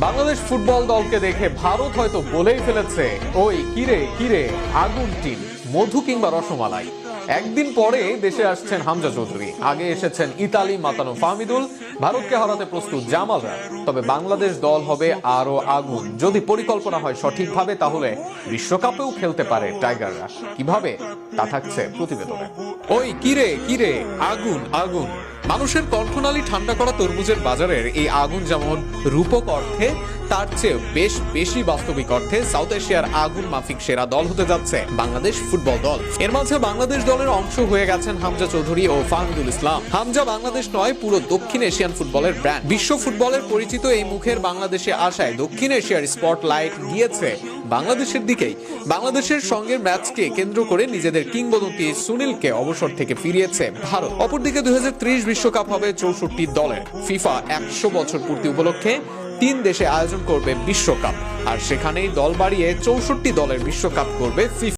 Bangladesh football দলকে দেখে ভারত হয়তো বলেই ফেলেছে, ওই কিরে কিরে আগুন টিম, মধু কিংবা রসমালাই। একদিন পরে দেশে আসছেন হামজা চৌধুরী, আগে এসেছেন ইতালি মাতানো ফাহমিদুল, ভারতকে হারাতে প্রস্তুত জামালরা। তবে বাংলাদেশ দল হবে আরো আগুন। যদি পরিকল্পনা হয় সঠিকভাবে, তাহলে বিশ্বকাপেও খেলতে পারে টাইগাররা। কিভাবে, তা থাকছে প্রতিবেদনে। ওই কিরে কিরে আগুন আগুন। মানুষের কণ্ঠনালী ঠান্ডা করা তরমুজের বাজারের এই আগুন যেমন রূপক অর্থে, তার চেয়ে বেশ বেশি বাস্তবিক অর্থে সাউথ এশিয়ার আগুন মাফিক সেরা দল হতে যাচ্ছে বাংলাদেশ ফুটবল দল। এর মাঝে বাংলাদেশ দলের অংশ হয়ে গেছেন হামজা চৌধুরী ও ফাহমিদুল ইসলাম। হামজা বাংলাদেশ নয়, পুরো দক্ষিণ এশিয়ান ফুটবলের ব্র্যান্ড। বিশ্ব ফুটবলের পরিচিত এই মুখের বাংলাদেশে আসায় দক্ষিণ এশিয়ার স্পটলাইট গিয়েছে বাংলাদেশের দিকেই। বাংলাদেশের সঙ্গে ম্যাচকে কেন্দ্র করে নিজেদের কিংবদন্তি সুনীলকে অবসর থেকে ফিরিয়েছে ভারত। অপরদিকে 2030 বিশ্বকাপ হবে 64 দলের। ফিফা 100 বছর পূর্তি উপলক্ষে 3 দেশে আয়োজন করবে বিশ্বকাপ, আর সেখানেই দল বাড়িয়ে 64 দলের বিশ্বকাপ করবে ফিফা।